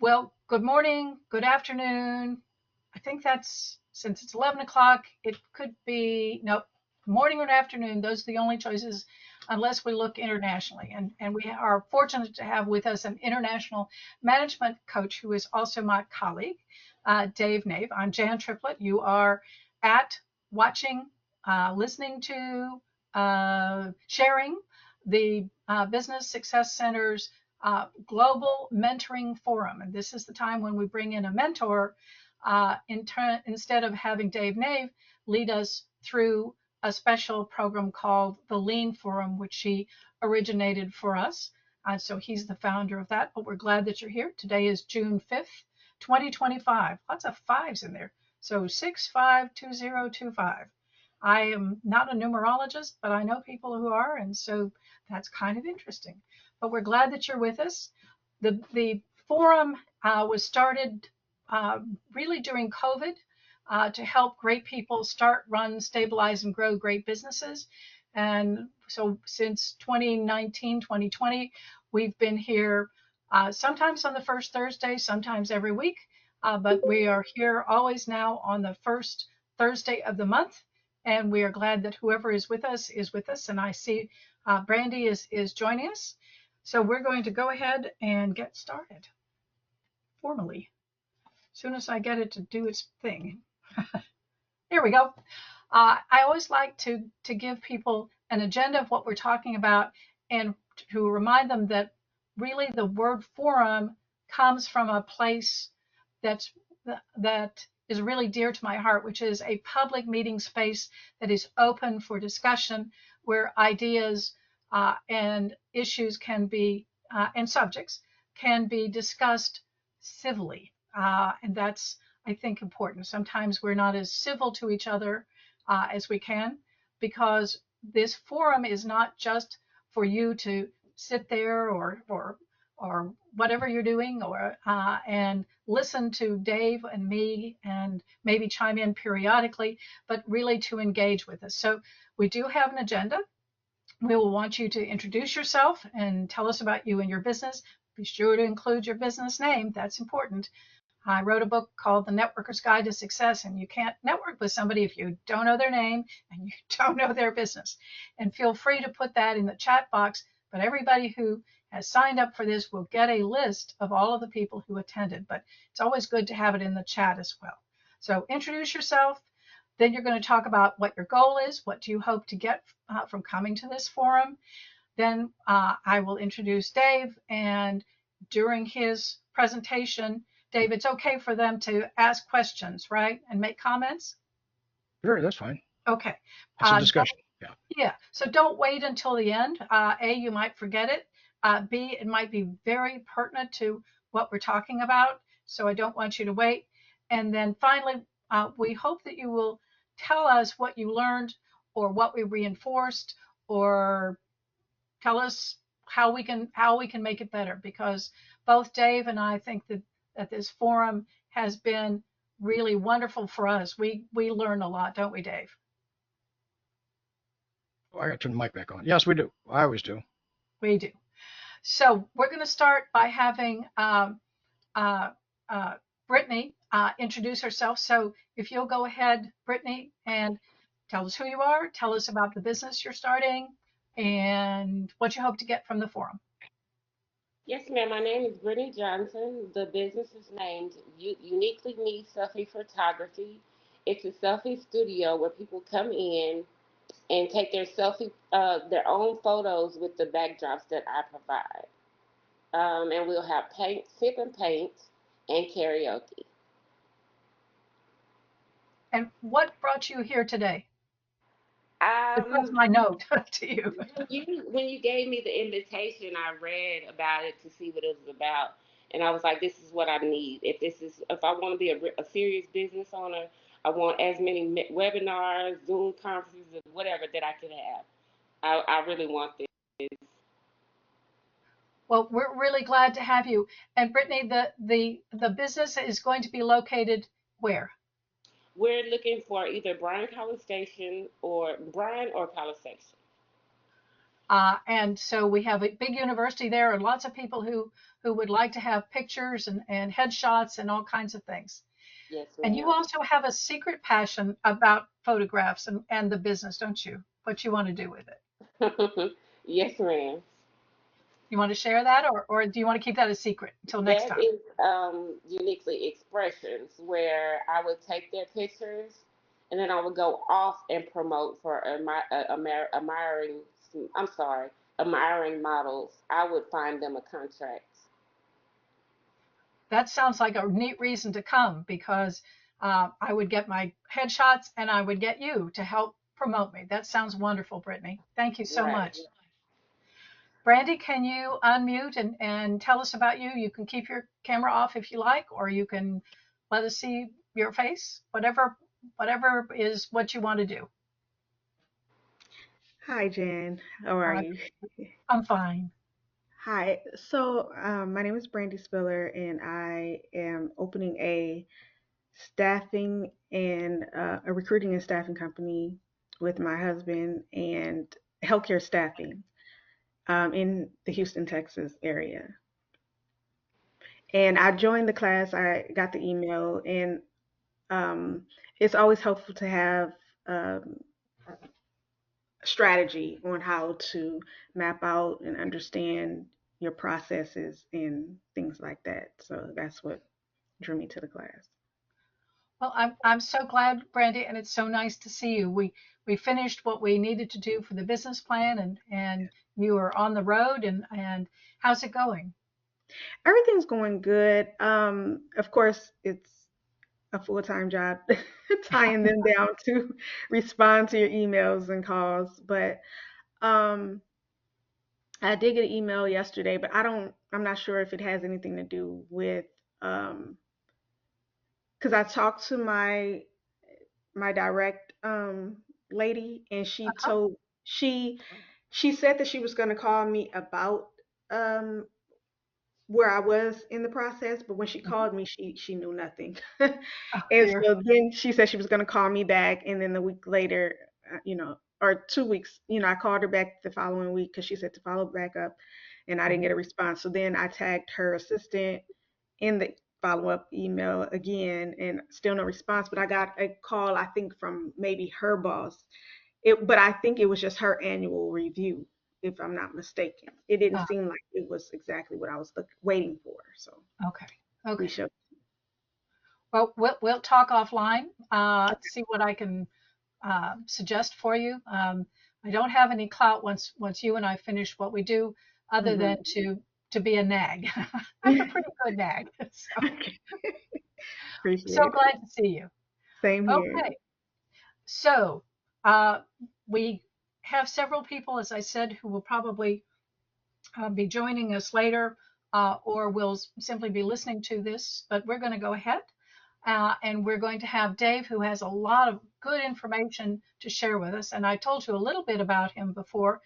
Well, good morning, good afternoon. I think that's since it's 11 o'clock, it could be, nope, morning or afternoon. Those are the only choices unless we look internationally. And we are fortunate to have with us an international management coach who is also my colleague, Dave Nave. I'm Jan Triplett. You are at watching, listening to, sharing the Business Success Center's Global Mentoring Forum. And this is the time when we bring in a mentor instead of having Dave Nave lead us through a special program called the Lean Forum, which he originated for us. So he's the founder of that, but we're glad that you're here. Today is June 5th, 2025. Lots of fives in there. So 652025. I am not a numerologist, but I know people who are, and so that's kind of interesting. But we're glad that you're with us. The forum was started really during COVID to help great people start, run, stabilize, and grow great businesses. And so since 2019, 2020, we've been here sometimes on the first Thursday, sometimes every week. But we are here always now on the first Thursday of the month. And we are glad that whoever is with us is with us. And I see Brandy is joining us. So we're going to go ahead and get started formally. As soon as I get it to do its thing. Here we go. I always like to give people an agenda of what we're talking about and to remind them that really the word forum comes from a place that's that is really dear to my heart, which is a public meeting space that is open for discussion, where ideas and issues can be and subjects can be discussed civilly, and that's, I think, important. Sometimes we're not as civil to each other as we can, because this forum is not just for you to sit there or whatever you're doing, or and listen to Dave and me and maybe chime in periodically, but really to engage with us. So we do have an agenda. We will want you to introduce yourself and tell us about you and your business. Be sure to include your business name. That's important. I wrote a book called The Networker's Guide to Success, and you can't network with somebody if you don't know their name and you don't know their business. And feel free to put that in the chat box, but everybody who has signed up for this will get a list of all of the people who attended, but it's always good to have it in the chat as well. So introduce yourself, then you're going to talk about what your goal is, what do you hope to get from coming to this forum. Then I will introduce Dave, and during his presentation, Dave, it's okay for them to ask questions, right? And make comments? Sure, that's fine. Okay. It's a discussion. Yeah. Yeah. So don't wait until the end. A, you might forget it. B, it might be very pertinent to what we're talking about. So I don't want you to wait. And then finally, we hope that you will tell us what you learned or what we reinforced, or tell us how we can make it better, because both Dave and I think that this forum has been really wonderful for us. We learn a lot, don't we, Dave? Oh, I got to turn the mic back on. Yes, we do. I always do. We do. So we're going to start by having uh, Brittany introduce herself. So if you'll go ahead, Brittany, and tell us who you are, tell us about the business you're starting, and what you hope to get from the forum. Yes, ma'am. My name is Brittany Johnson. The business is named Uniquely Me Selfie Photography. It's a selfie studio where people come in and take their own photos with the backdrops that I provide. And we'll have paint, sip and paint, and karaoke. And what brought you here today? That's Um, my note to you. when you gave me the invitation, I read about it to see what it was about, and I was like, "This is what I need. If I want to be a serious business owner, I want as many webinars, Zoom conferences, whatever that I could have. I really want this." Well, we're really glad to have you. And Brittany, the business is going to be located where? We're looking for either Bryan College Station or College Station. And so we have a big university there and lots of people who would like to have pictures and headshots and all kinds of things. Yes, And you ma'am. also have a secret passion about photographs and the business, don't you? What you want to do with it. Yes, ma'am. You want to share that, or do you want to keep that a secret until next That time? is uniquely expressions where I would take their pictures and then I would go off and promote for admiring. I'm sorry, admiring models. I would find them a contract. That sounds like a neat reason to come because I would get my headshots and I would get you to help promote me. That sounds wonderful, Brittany. Thank you so Right. much. Brandy, can you unmute and tell us about you? You can keep your camera off if you like, or you can let us see your face, whatever is what you want to do. Hi, Jan. How are Uh, you? I'm fine. Hi. My name is Brandy Spiller, and I am opening staffing and a recruiting and staffing company with my husband and healthcare staffing in the Houston, Texas area. And I joined the class. I got the email, and um, it's always helpful to have um, strategy on how to map out and understand your processes and things like that. So that's what drew me to the class. Well, I'm so glad, Brandy, and it's so nice to see you. We finished what we needed to do for the business plan, and you are on the road, and how's it going? Everything's going good. Of course, it's a full-time job tying them down to respond to your emails and calls, but um, I did get an email yesterday, but I'm not sure if it has anything to do with um, because I talked to my direct lady, and Uh-huh. she she said that she was going to call me about um where I was in the process, but when she Mhm. called me, she knew nothing. Oh And dear. so then she said she was going to call me back, and then a week later, or 2 weeks, I called her back the following week because she said to follow back up, and I didn't Mhm. get a response. So then I tagged her assistant in the follow up email again, and still no response. But I got a call, I think, from maybe her boss. But I think it was just her annual review, if I'm not mistaken. It didn't Uh, seem like it was exactly what I was waiting for. So okay. we Okay. shall. Well, we'll talk offline. See what I can suggest for you. I don't have any clout once you and I finish what we do, other Hmm. than to be a nag. I'm a pretty good nag, so so Appreciate it. glad to see you. Same here. Okay, so uh, we have several people, as I said, who will probably be joining us later, or will simply be listening to this. But we're going to go ahead. And we're going to have Dave, who has a lot of good information to share with us. And I told you a little bit about him before.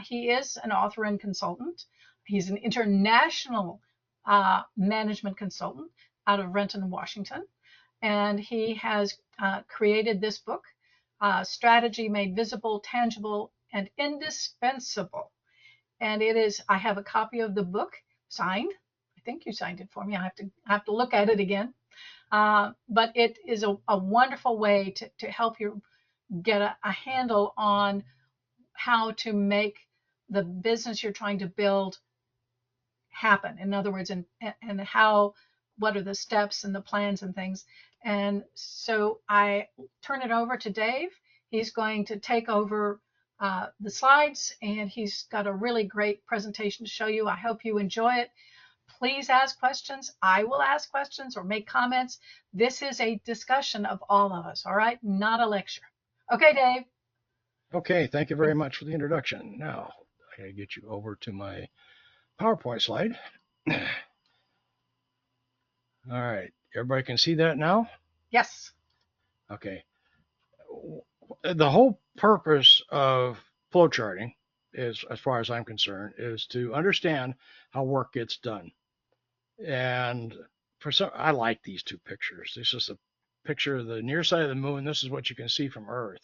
He is an author and consultant. He's an international management consultant out of Renton, Washington. And he has created this book, Strategy Made Visible, Tangible, and Indispensable. And it is, I have a copy of the book signed. I think you signed it for me. I have to look at it again. But it is a wonderful way to help you get a handle on how to make the business you're trying to build happen. In other words, and how, what are the steps and the plans and things. And so I turn it over to Dave. He's going to take over the slides, and he's got a really great presentation to show you. I hope you enjoy it. Please ask questions. I will ask questions or make comments. This is a discussion of all of us, all right? Not a lecture. Okay, Dave. Okay, thank you very much for the introduction. Now, I gotta get you over to my PowerPoint slide. All right, everybody can see that now? Yes. Okay. The whole purpose of flowcharting is, as far as I'm concerned, is to understand how work gets done. And I like these two pictures. This is a picture of the near side of the moon. This is what you can see from Earth.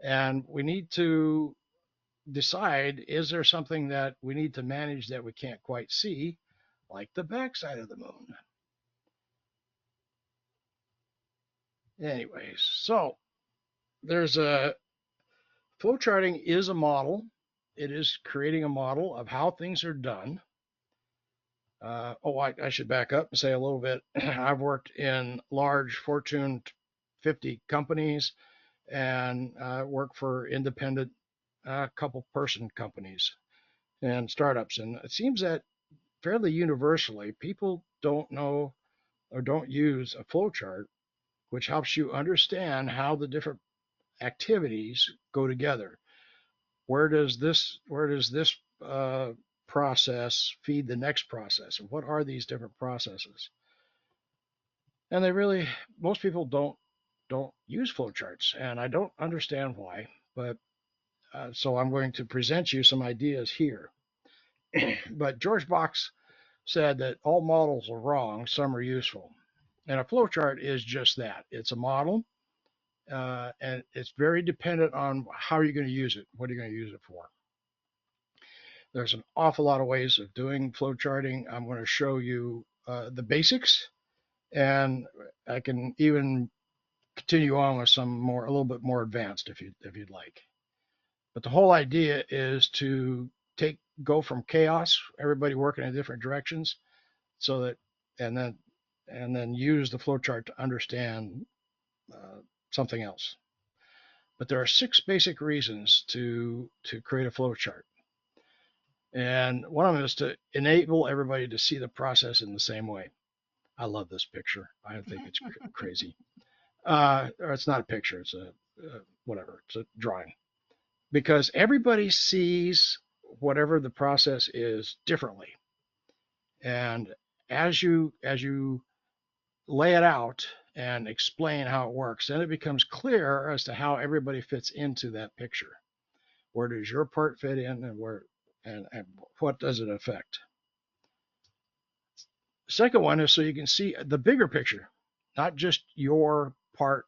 And we need to decide, is there something that we need to manage that we can't quite see, like the backside of the moon? Anyways, so there's a flowcharting is a model. It is creating a model of how things are done. I should back up and say a little bit. I've worked in large Fortune 50 companies and worked for independent couple person companies and startups. And it seems that fairly universally, people don't know or don't use a flowchart, which helps you understand how the different activities go together. Where does this process feed the next process, and what are these different processes? And most people don't use flowcharts, and I don't understand why. But so I'm going to present you some ideas here. But George Box said that all models are wrong, some are useful. And a flowchart is just that. It's a model, and it's very dependent on how you're going to use it. What are you going to use it for? There's an awful lot of ways of doing flowcharting. I'm going to show you the basics, and I can even continue on with some a little bit more advanced if you'd like. But the whole idea is to go from chaos, everybody working in different directions, so that and then use the flowchart to understand something else. But there are 6 basic reasons to create a flowchart. And one of them is to enable everybody to see the process in the same way. I love this picture. I think it's crazy. Or it's not a picture. It's whatever. It's a drawing. Because everybody sees whatever the process is differently. And as you lay it out and explain how it works, then it becomes clear as to how everybody fits into that picture. Where does your part fit in, and what does it affect? The second one is so you can see the bigger picture, not just your part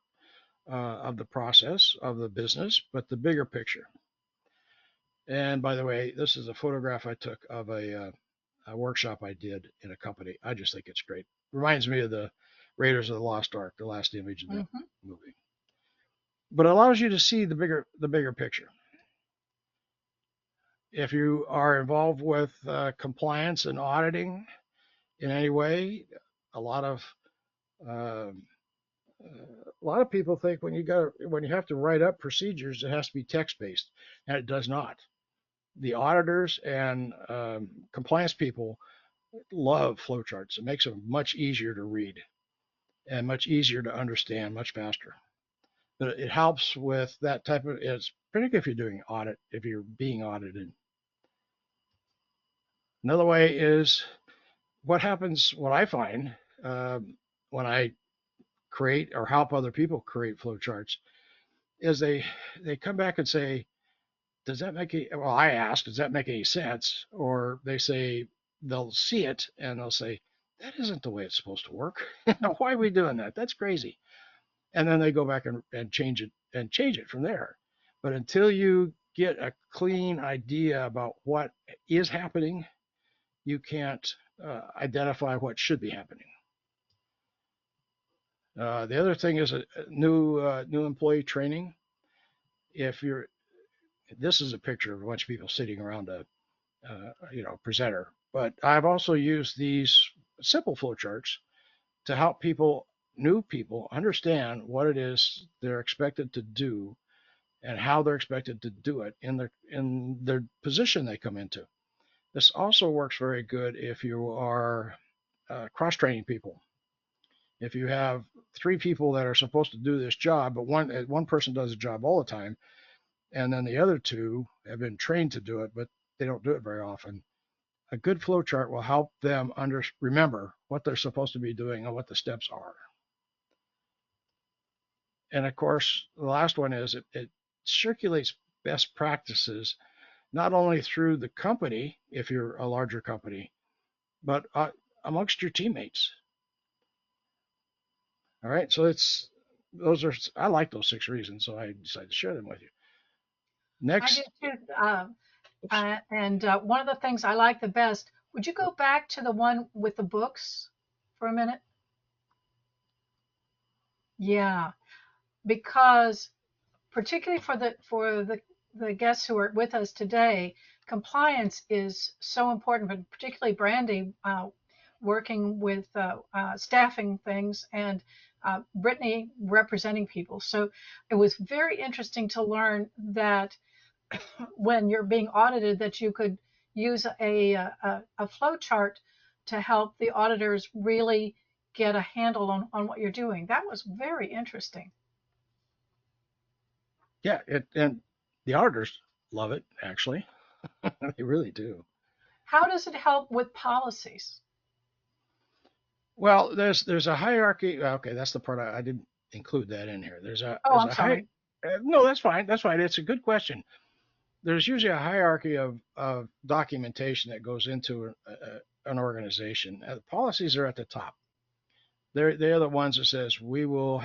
of the process of the business, but the bigger picture. And by the way, this is a photograph I took of a workshop I did in a company. I just think it's great. Reminds me of the Raiders of the Lost Ark, the last image in the movie. But it allows you to see the bigger picture. If you are involved with compliance and auditing in any way, a lot of people think when you have to write up procedures, it has to be text based, and it does not. The auditors and compliance people love flowcharts. It makes them much easier to read and much easier to understand, much faster. But it helps with that type of, it's particularly if you're doing audit, if you're being audited. Another way is what I find when I create or help other people create flowcharts is they come back and say, does that make I ask, does that make any sense? Or they'll see it and they'll say, that isn't the way it's supposed to work. Why are we doing that? That's crazy. And then they go back and change it from there. But until you get a clean idea about what is happening, you can't identify what should be happening. The other thing is a new employee training. This is a picture of a bunch of people sitting around a presenter, but I've also used these simple flowcharts to help new people understand what it is they're expected to do and how they're expected to do it in their position they come into. This also works very good if you are cross-training people. If you have 3 people that are supposed to do this job, but one person does the job all the time, and then the other 2 have been trained to do it, but they don't do it very often. A good flowchart will help them remember what they're supposed to be doing and what the steps are. And of course, the last one is it circulates best practices, not only through the company, if you're a larger company, but amongst your teammates. All right, so I like those 6 reasons, so I decided to share them with you. I do Next, too. oops, And one of the things I like the best, would you go back to the one with the books for a minute? Yeah, because particularly for the guests who are with us today, compliance is so important, but particularly Brandy working with staffing things and Brittany representing people. So it was very interesting to learn that when you're being audited, that you could use a flow chart to help the auditors really get a handle on what you're doing. That was very interesting. yeah, and the auditors love it actually. They really do. How does it help with policies? Well, there's a hierarchy. Okay, that's the part I didn't include that in here. Oh, There's I'm a high. sorry. No, that's fine. That's fine. It's a good question. There's usually a hierarchy of documentation that goes into an organization. The policies are at the top. They're the ones that says we will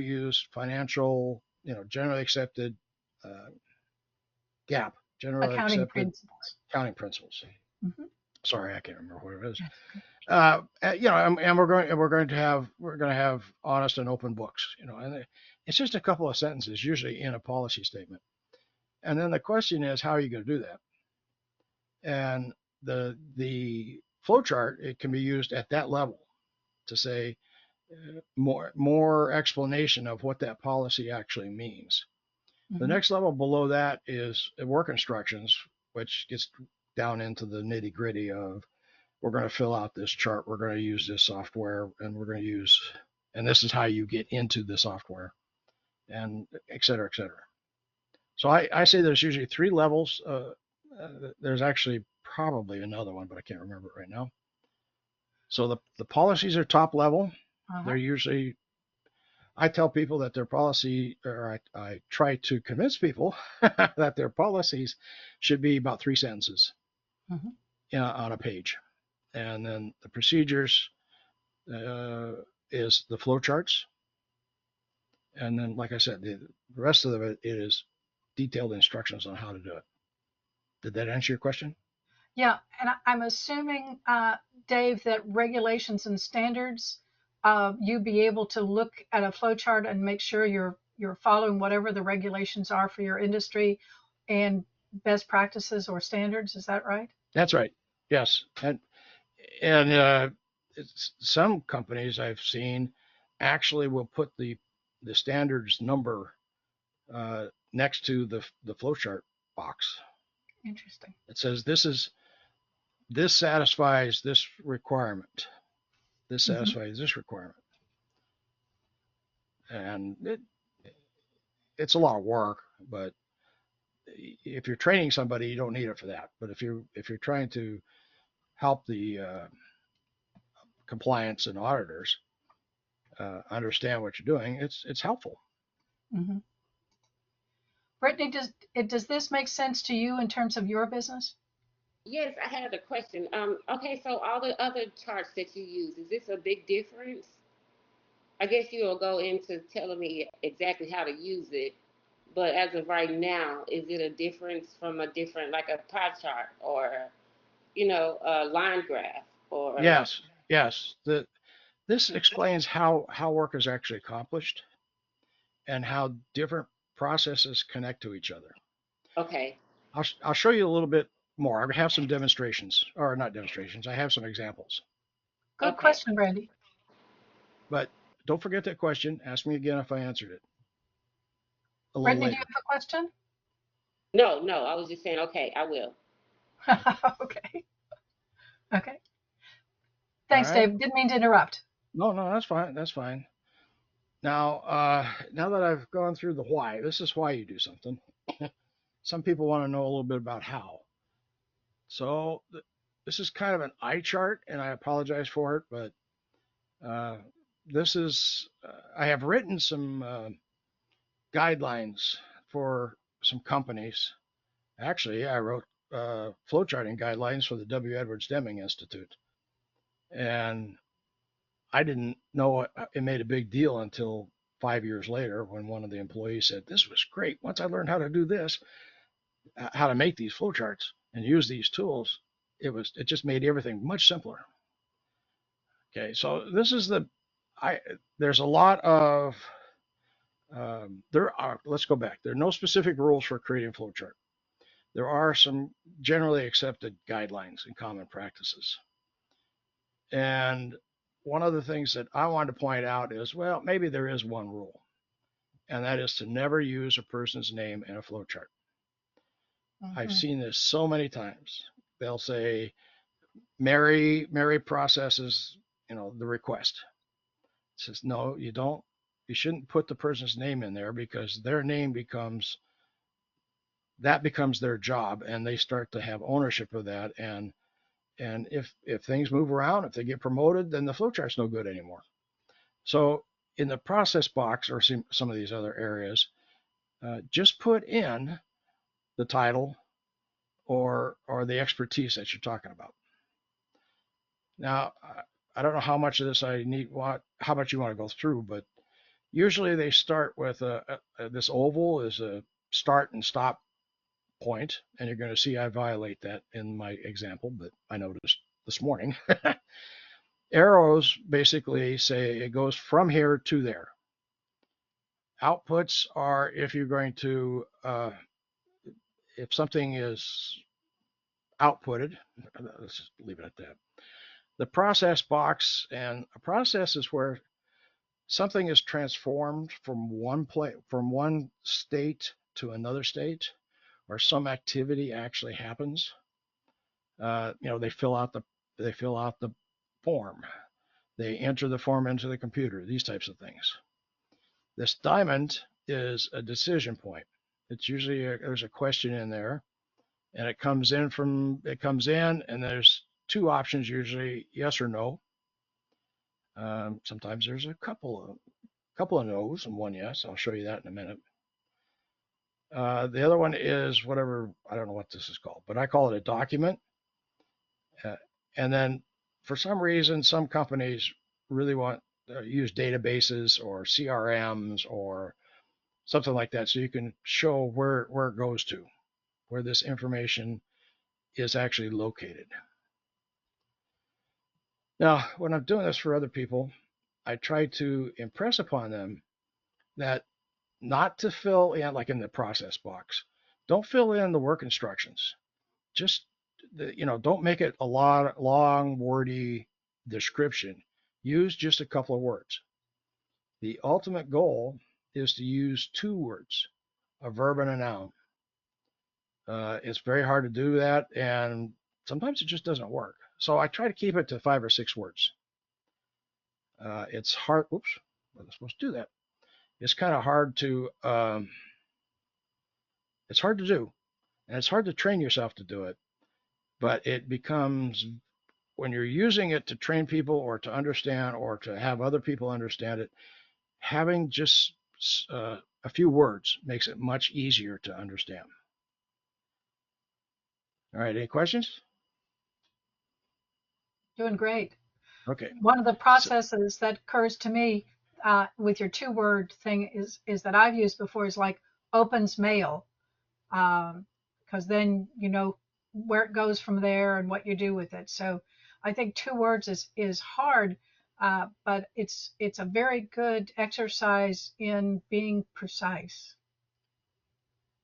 use financial, generally accepted uh, GAAP, generally Accounting accepted principles. accounting principles. Hmm. Sorry, I can't remember what it is. That's okay. And we're going to have honest and open books. And it's just a couple of sentences, usually in a policy statement. And then the question is, how are you going to do that? And the flow chart, it can be used at that level to say more explanation of what that policy actually means. The Hmm. next level below that is work instructions, which gets down into the nitty gritty of we're going to fill out this chart, we're going to use this software, and and this is how you get into the software, and et cetera, et cetera. So I say there's usually three levels. There's actually probably another one, but I can't remember it right now. So the policies are top level. Uh-huh. They're usually, I tell people that their policy, or I try to convince people that their policies should be about three sentences Hmm. on a page. And then the procedures uh, is the flow charts. And then, like I said, the rest of it is detailed instructions on how to do it. Did that answer your question? Yeah, and I'm assuming, Dave, that regulations and standards, you be able to look at a flow chart and make sure you're following whatever the regulations are for your industry and best practices or standards. Is that right? That's right. Yes. And some companies I've seen actually will put the standards number next to the flowchart box. Interesting. It says this satisfies this requirement. This Hmm. satisfies this requirement, and it's a lot of work. But if you're training somebody, you don't need it for that. But if you're trying to help the compliance and auditors understand what you're doing, it's helpful. Hmm. Brittany, does this make sense to you in terms of your business? Yes, I had a question. Okay, so all the other charts that you use, is this a big difference? I guess you'll go into telling me exactly how to use it, but as of right now, is it a difference from a different, like a pie chart or, a line graph or, Yes, yes. This explains how work is actually accomplished and how different processes connect to each other. okay, I'll show you a little bit more. I have some demonstrations, or not demonstrations. I have some examples. Good okay. question, Brandy. But don't forget that question. Ask me again if I answered it a little Brittany, do you later. have a question? No, no, I was just saying, okay, I will. Okay. Okay. All Thanks, right. Dave. Didn't mean to interrupt. No, no, that's fine. That's fine. Now that I've gone through the why, this is why you do something. Some people want to know a little bit about how. So this is kind of an eye chart, and I apologize for it, but uh, this is I have written some guidelines for some companies. Actually, I wrote flowcharting guidelines for the W. Edwards Deming Institute, and I didn't know it made a big deal until 5 years later when one of the employees said, "This was great. Once I learned how to do this, how to make these flowcharts and use these tools, it just made everything much simpler. Okay, so this is there's a lot of let's go back. There are no specific rules for creating flowchart. There are some generally accepted guidelines and common practices. And one of the things that I wanted to point out is, well, maybe there is one rule, and that is to never use a person's name in a flowchart. I've seen this so many times. They'll say, Mary processes, the request. It says, no, you don't. You shouldn't put the person's name in there, because their name becomes their job, and they start to have ownership of that. And if things move around, if they get promoted, then the flowchart's no good anymore. So in the process box or some of these other areas, just put in the title or the expertise that you're talking about. Now, I don't know how much of this how much you want to go through, but usually they start with this oval is a start and stop point, and you're going to see I violate that in my example, but I noticed this morning. Arrows basically say it goes from here to there. Outputs are if you're going to, if something is outputted, let's just leave it at that. The process box, and a process is where something is transformed from one state to another state, or some activity actually happens. They fill out the form, they enter the form into the computer, these types of things. This diamond is a decision point. It's usually there's a question in there, and it comes in, and there's two options, usually yes or no. Sometimes there's a couple of no's and one yes. I'll show you that in a minute. The other one is whatever, I don't know what this is called, but I call it a document. And then for some reason, some companies really want to use databases or CRMs or something like that, so you can show where it goes to, where this information is actually located. Now, when I'm doing this for other people, I try to impress upon them that not to fill in, like in the process box, don't fill in the work instructions. Just, don't make it a long, wordy description. Use just a couple of words. The ultimate goal is to use 2 words, a verb and a noun. It's very hard to do that, and sometimes it just doesn't work. So I try to keep it to 5 or 6 words. It's hard. Oops, wasn't supposed to do that. It's kind of hard to. It's hard to do, and it's hard to train yourself to do it. But it becomes, when you're using it to train people or to understand or to have other people understand it, having just a few words makes it much easier to understand. All right, any questions? Doing great. Okay. One of the processes that occurs to me with your 2-word thing is that I've used before is like opens mail, because then you know where it goes from there and what you do with it. So I think 2 words is hard, but it's a very good exercise in being precise.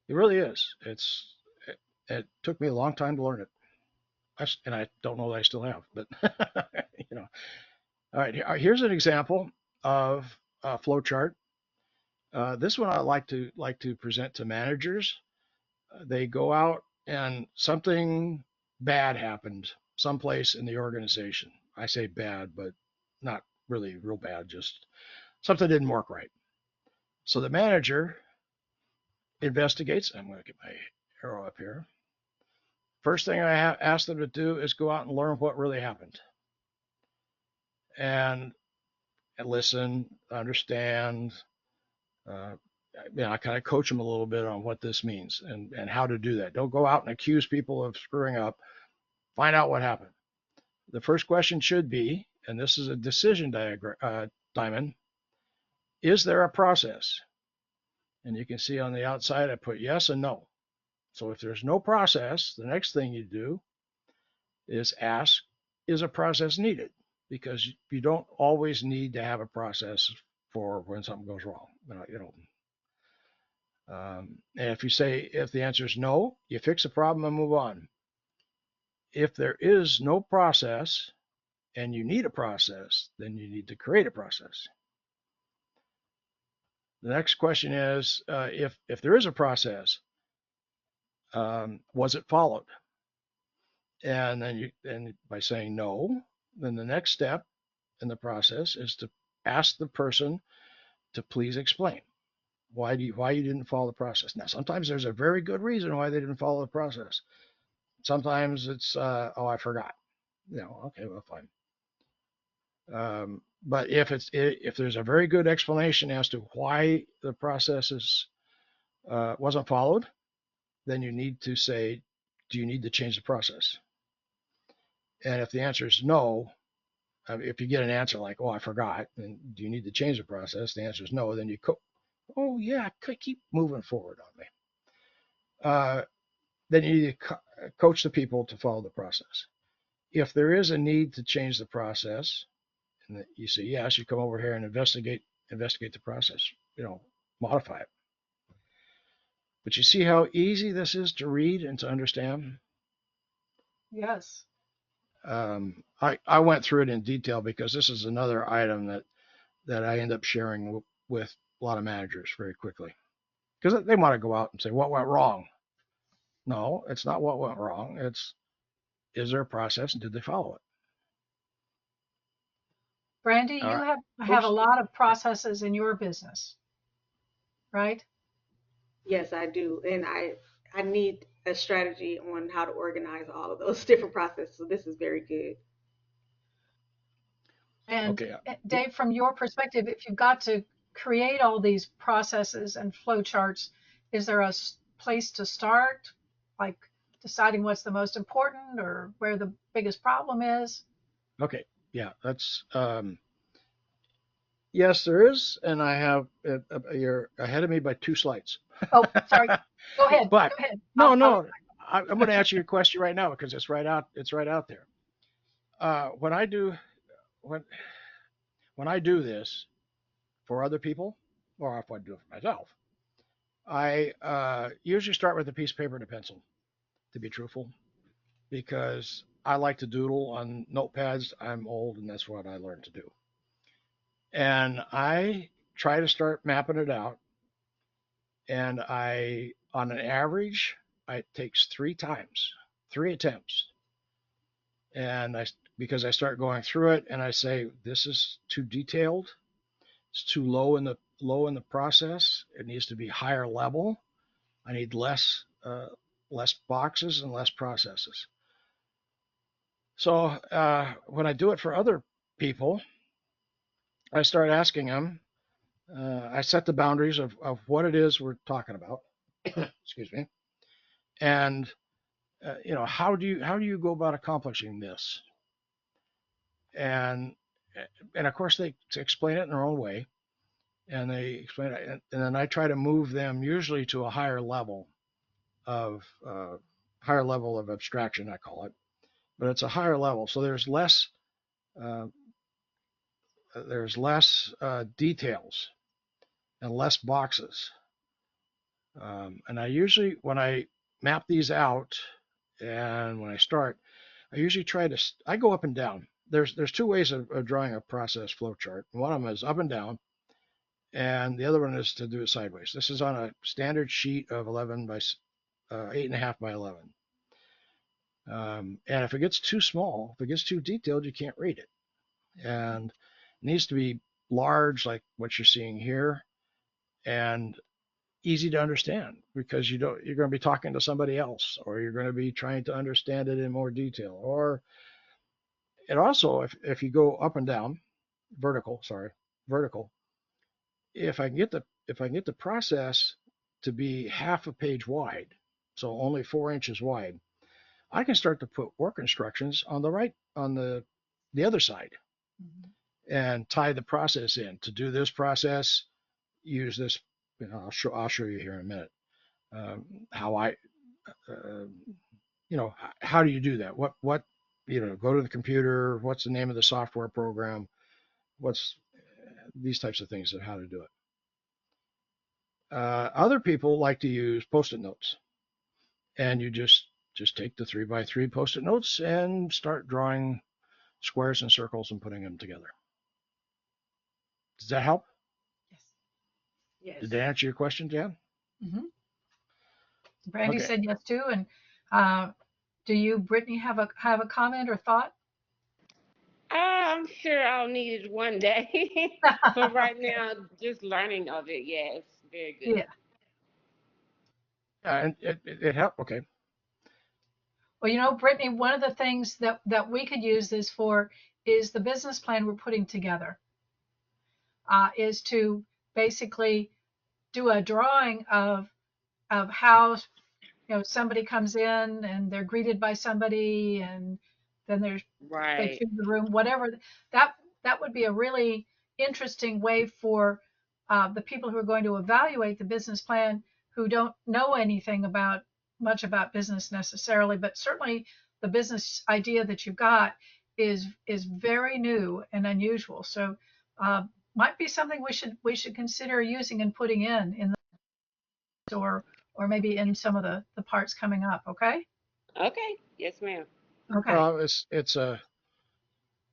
It really is. It took me a long time to learn it. And I don't know that I still have, but All right, here's an example of a flow chart. This one I like to present to managers. They go out and something bad happened someplace in the organization. I say bad, but not really real bad, just something didn't work right. So the manager investigates. I'm going to get my arrow up here. First thing I ask them to do is go out and learn what really happened. And listen, understand. I kind of coach them a little bit on what this means and how to do that. Don't go out and accuse people of screwing up. Find out what happened. The first question should be, and this is a decision diamond, is there a process? And you can see on the outside I put yes and no. So if there's no process, the next thing you do is ask, is a process needed? Because you don't always need to have a process for when something goes wrong. And if the answer is no, you fix the problem and move on. If there is no process and you need a process, then you need to create a process. The next question is, if there is a process, was it followed? And then by saying no, then the next step in the process is to ask the person to please explain why you didn't follow the process. Now, sometimes there's a very good reason why they didn't follow the process. Sometimes it's oh, I forgot. Okay, well, fine. But if there's a very good explanation as to why the process wasn't followed, then you need to say, do you need to change the process? And if the answer is no, if you get an answer like, oh, I forgot, and do you need to change the process? The answer is no. Then you oh yeah, keep moving forward on me. Then you need to coach the people to follow the process. If there is a need to change the process, and you say yes, you come over here and investigate the process, modify it. But you see how easy this is to read and to understand? Yes. I went through it in detail because this is another item that I end up sharing with a lot of managers very quickly, because they want to go out and say, what went wrong? No, it's not what went wrong. It's, is there a process and did they follow it? Brandy, All you right. have a Oops. lot of processes in your business, right? Yes, I do. And I need a strategy on how to organize all of those different processes. So this is very good. And Okay. Dave, from your perspective, if you've got to create all these processes and flow charts, is there a place to start, like deciding what's the most important or where the biggest problem is? Okay. Yeah, that's yes, there is, and I have you're ahead of me by 2 slides. Oh, sorry. Go ahead. But Go ahead. no, I'm going to answer your question right now because it's right out. It's right out there. When I do when I do this for other people, or if I do it for myself, I usually start with a piece of paper and a pencil. To be truthful, because I like to doodle on notepads. I'm old, and that's what I learned to do. And I try to start mapping it out. And on an average, it takes 3 times, 3 attempts. And because I start going through it and I say, this is too detailed. It's too low in the process. It needs to be higher level. I need less boxes and less processes. So when I do it for other people, I start asking them. I set the boundaries of what it is we're talking about. Excuse me. And how do you go about accomplishing this? And of course they explain it in their own way, and they explain it, and then I try to move them usually to a higher level of abstraction, I call it, but it's a higher level. So uh, there's less details and less boxes. And I usually, when I map these out and when I start, I usually I go up and down. There's 2 ways of drawing a process flow chart. One of them is up and down, and the other one is to do it sideways. This is on a standard sheet of 11 by 8.5 by 11. And if it gets too small, if it gets too detailed, you can't read it. And it needs to be large, like what you're seeing here, and easy to understand, because you're going to be talking to somebody else, or you're going to be trying to understand it in more detail. Or it also, if you go up and down, vertical, if I can get the process to be half a page wide, so only 4 inches wide, I can start to put work instructions on the other side, Mhm. and tie the process in. To do this process, use this. I'll show you here in a minute how uh, how do you do that? What, go to the computer. What's the name of the software program? What's these types of things of how to do it. Other people like to use Post-it notes, and you just take the 3x3 Post-it notes and start drawing squares and circles and putting them together. Does that help? Yes. Yes. Did that answer your question, Jan? Mm-hmm. Brandy Okay. said yes too. And do you, Brittany, have a comment or thought? I'm sure I'll need it one day. But right now, just learning of it, yes, very good. Yeah. Yeah, and it helped. Okay. Well, Brittany, one of the things that we could use this for is the business plan we're putting together. Is to basically do a drawing of how somebody comes in and they're greeted by somebody, and then they Right. choose the room, whatever. That would be a really interesting way for the people who are going to evaluate the business plan, who don't know anything much about business necessarily, but certainly the business idea that you've got is very new and unusual. So might be something we should consider using and putting in the, or maybe in some of the parts coming up. Okay. Okay. Yes, ma'am. Okay. Well, it's a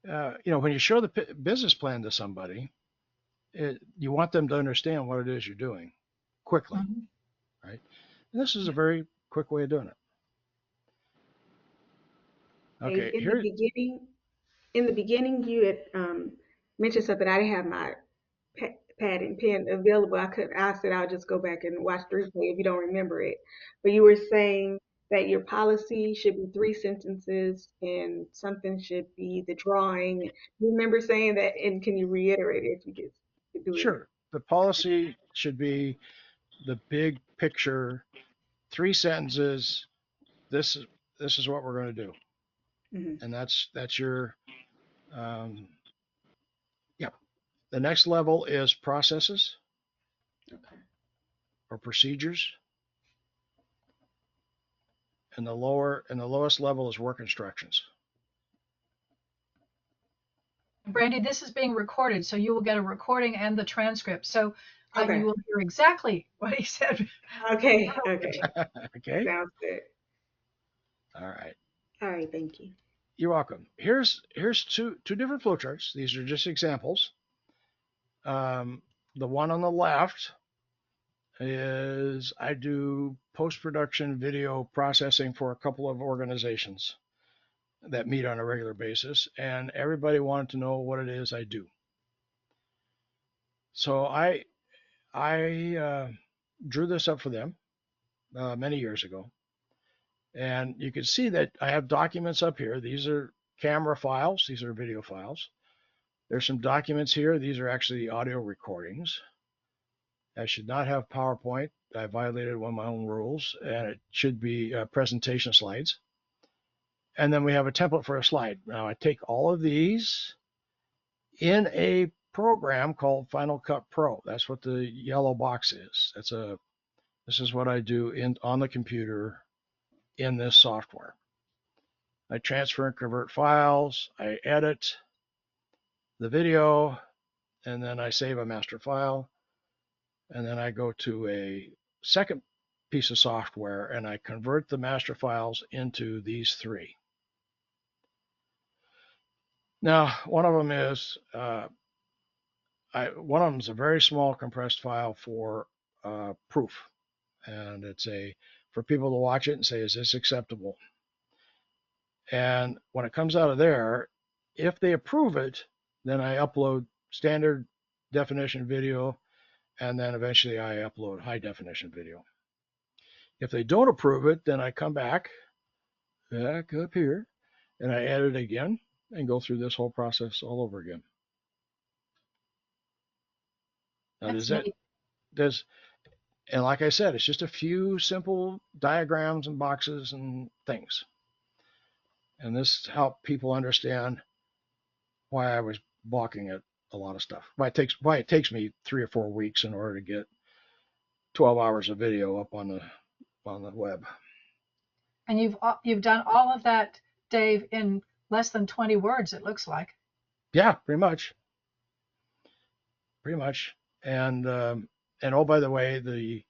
when you show the business plan to somebody, you want them to understand what it is you're doing quickly, Mhm. right? And this is a very quick way of doing it. Okay, In the here. beginning, you had mentioned something. I didn't have my pad and pen available. I said I'll just go back and watch the replay if you don't remember it. But you were saying that your policy should be 3 sentences and something should be the drawing. You remember saying that, and can you reiterate it if you could do it? Sure. The policy should be the big picture, 3 sentences. This is what we're going to do, Mm-hmm. and that's your um, yeah. The next level is processes Okay. or procedures, and the lowest level is work instructions. Brandy, this is being recorded, so you will get a recording and the transcript. So Okay. you will hear exactly what he said. Okay. Okay. Okay. Sounds good. All right. All right. Thank you. You're welcome. Here's two different flowcharts. These are just examples. The one on the left is I do post-production video processing for a couple of organizations that meet on a regular basis, and everybody wanted to know what it is I do. So I drew this up for them many years ago, and you can see that I have documents up here. These are camera files. These are video files. There's some documents here. These are actually audio recordings. I should not have PowerPoint. I violated one of my own rules, and it should be presentation slides. And then we have a template for a slide. Now I take all of these in a program called Final Cut Pro. That's what the yellow box is. This is what I do on the computer in this software. I transfer and convert files. I edit the video, and then I save a master file. And then I go to a second piece of software and I convert the master files into these three. Now, one of them is a very small compressed file for proof, and it's for people to watch it and say, is this acceptable? And when it comes out of there, if they approve it, then I upload standard definition video, and then eventually I upload high definition video. If they don't approve it, then I come back up here and I edit again and go through this whole process all over again. Now, That's neat. And like I said, it's just a few simple diagrams and boxes and things. And this helped people understand why I was balking at a lot of stuff. Why it takes me 3 or 4 weeks in order to get 12 hours of video up on the web. And you've done all of that, Dave, in less than 20 words, it looks like. Yeah, pretty much. Pretty much. And oh, by the way,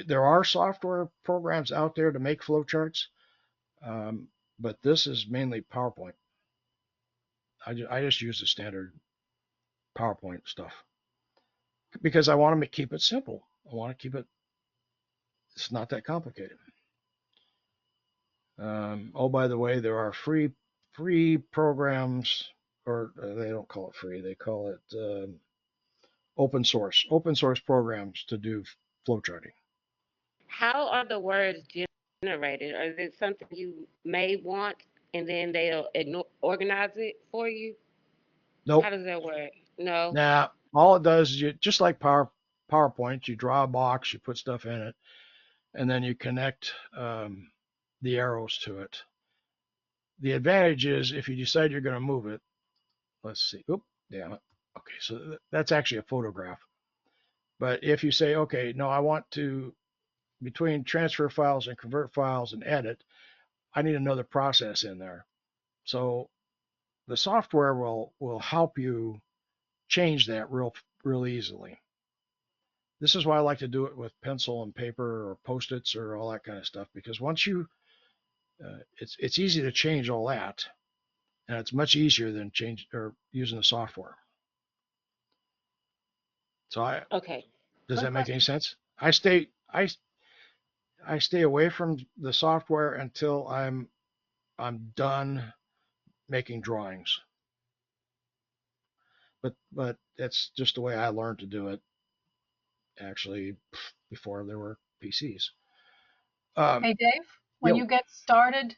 there are software programs out there to make flowcharts, but this is mainly PowerPoint. I just use the standard PowerPoint stuff because I want to keep it simple. I want to keep it. It's not that complicated. Oh, by the way, there are free programs, or they don't call it free. They call it open source programs to do flowcharting. How are the words generated? Or is it something you may want and then they'll organize it for you? How Nope. does that work? No. Now, all it does is just like PowerPoint, you draw a box, you put stuff in it, and then you connect the arrows to it. The advantage is if you decide you're going to move it, let's see. Oop, damn it. Okay, so that's actually a photograph. But if you say, okay, no, I want to, between transfer files and convert files and edit, I need another process in there. So the software will help you change that real easily. This is why I like to do it with pencil and paper or Post-its or all that kind of stuff, because once you, it's easy to change all that, and it's much easier than using the software. So Okay. does Good that make any question. sense? I stay away from the software until I'm done making drawings. But that's just the way I learned to do it. Actually, before there were PCs. Hey, Dave, when Yeah, you get started,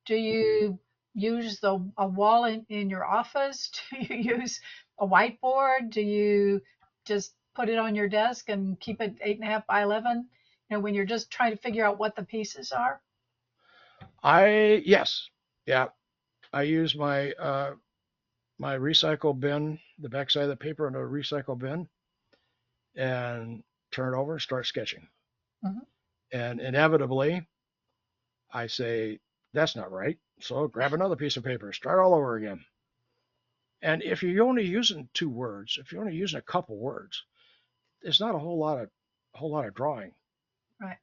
do you use a wall in your office? Do you use a whiteboard? Do you just put it on your desk and keep it 8.5 by 11? When you're just trying to figure out what the pieces are? yes, yeah. I use my recycle bin, the backside of the paper in a recycle bin, and turn it over and start sketching. Mhm. And inevitably, I say, that's not right. So grab another piece of paper, start all over again. And if you're only using 2 words, if you're only using a couple words, it's not a whole lot of drawing, Right.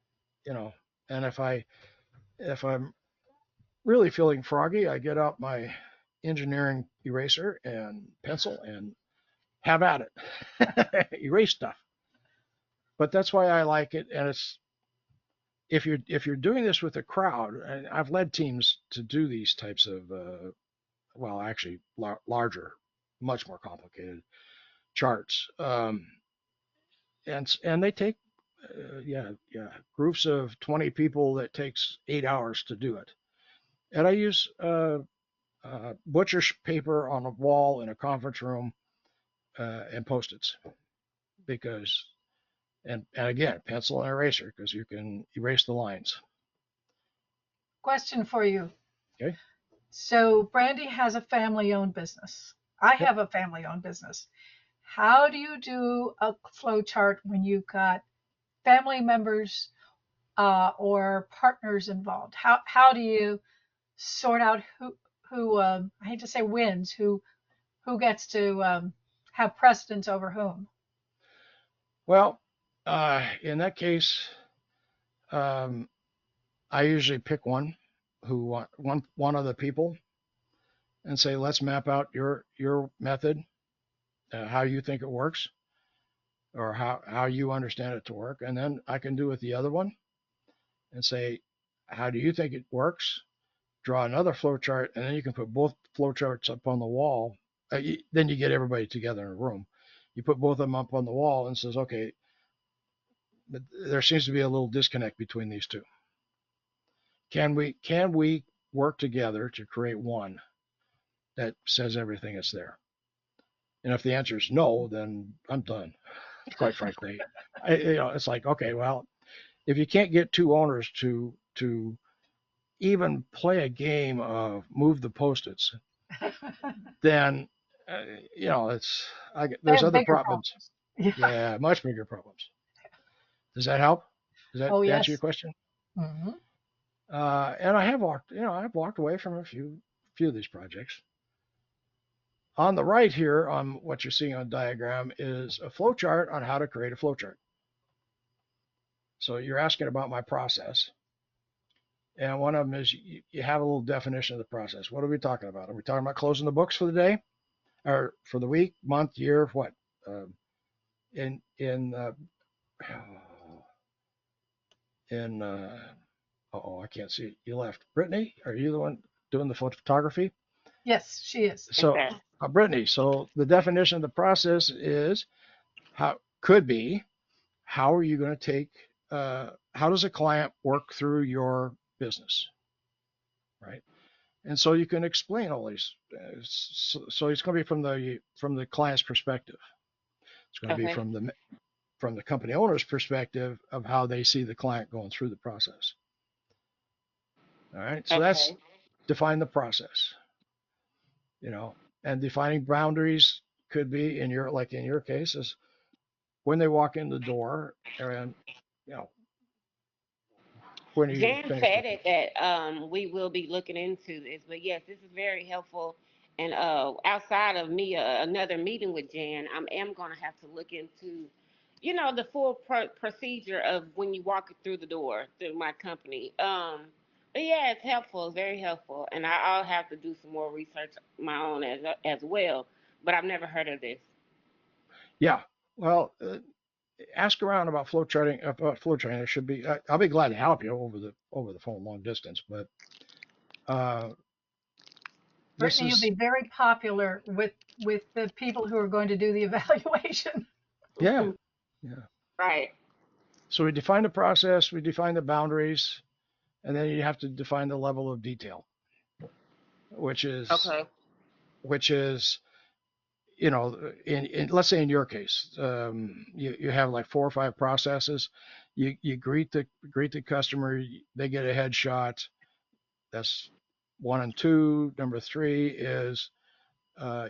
you know. And if I'm really feeling froggy, I get out my engineering eraser and pencil and have at it. Erase stuff. But that's why I like it. And it's if you're doing this with a crowd, and I've led teams to do these types of well, actually larger, much more complicated charts. And they take groups of 20 people that takes 8 hours to do it. And I use butcher paper on a wall in a conference room and Post-its because and again pencil and eraser because you can erase the lines. Question for you. Okay. So Brandy has a family-owned business. I Yep. have a family-owned business. How do you do a flow chart when you've got family members or partners involved? How do you sort out who I hate to say wins, who gets to have precedence over whom? Well, in that case, um, I usually pick one of the people and say, let's map out your method, how you think it works, or how you understand it to work, and then I can do with the other one and say, how do you think it works? Draw another flow chart, and then you can put both flow charts up on the wall. Then you get everybody together in a room. You put both of them up on the wall and says, okay, but there seems to be a little disconnect between these two. Can we work together to create one that says everything that's there? And if the answer is no, then I'm done. Quite frankly, it's like, okay, well, if you can't get 2 owners to even play a game of move the Post-its, then They there's have other bigger problems. problems. Yeah. Yeah, much bigger problems. Does that help? Does that Oh answer your yes. question? Hmm. And I've walked away from a few of these projects. On the right here, on what you're seeing on diagram, is a flow chart on how to create a flow chart. So you're asking about my process. And one of them is you have a little definition of the process. What are we talking about? Are we talking about closing the books for the day, or for the week, month, year, what? In in in I can't see it. You left. Brittany, are you the one doing the photography? Yes, she is. So, Okay. Brittany, so the definition of the process is could be how are you going to take how does a client work through your business, right? And so you can explain all these. So it's going to be from the client's perspective. It's going to be Okay. from the company owner's perspective of how they see the client going through the process. All right. So that's Okay. define the process, and defining boundaries could be in your case is when they walk in the door and, you know, when are you Jan finished said with them? it that we will be looking into this, but yes, this is very helpful. And outside of me, another meeting with Jan, I am going to have to look into, the full procedure of when you walk through the door through my company. But yeah, it's helpful, very helpful, and I'll have to do some more research my own as well. But I've never heard of this. Yeah. Well, ask around about flow charting. About flow charting, it should be. I'll be glad to help you over the phone, long distance. But uh, this Brittany, you'll is be very popular with the people who are going to do the evaluation. yeah, yeah. Right. So we define the process, we define the boundaries, and then you have to define the level of detail, which is Okay. which is in let's say in your case, you have like 4 or 5 processes. You greet the customer, they get a headshot. That's 1 and 2. Number 3 is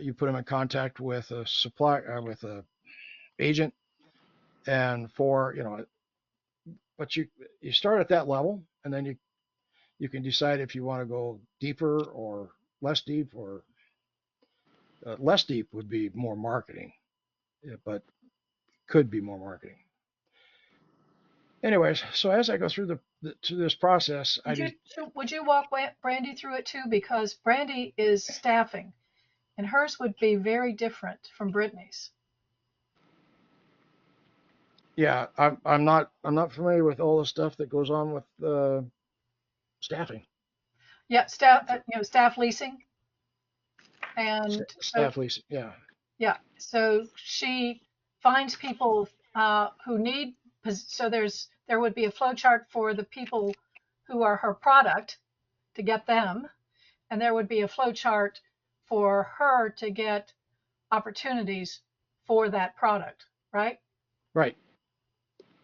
you put them in contact with a with a agent, and 4, but you start at that level, and then you can decide if you want to go deeper or less deep, or less deep would be more marketing, but could be more marketing. Anyways, so as I go through to this process, Would you walk Brandy through it too? Because Brandy is staffing, and hers would be very different from Brittany's. yeah, I'm not familiar with all the stuff that goes on with staffing, Yeah, staff leasing, and so staff leasing. Yeah, yeah, so she finds people who need. So there would be a flow chart for the people who are her product to get them, and there would be a flow chart for her to get opportunities for that product, right? right,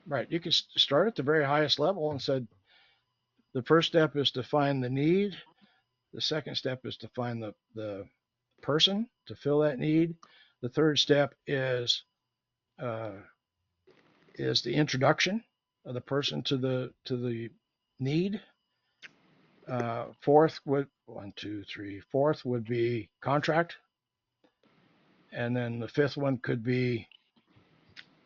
right. You can start at the very highest level and said the first step is to find the need. The second step is to find the person to fill that need. The third step uh, is the introduction of the person to the need. Fourth would 1, 2, 3. Fourth would be contract, and then the fifth one could be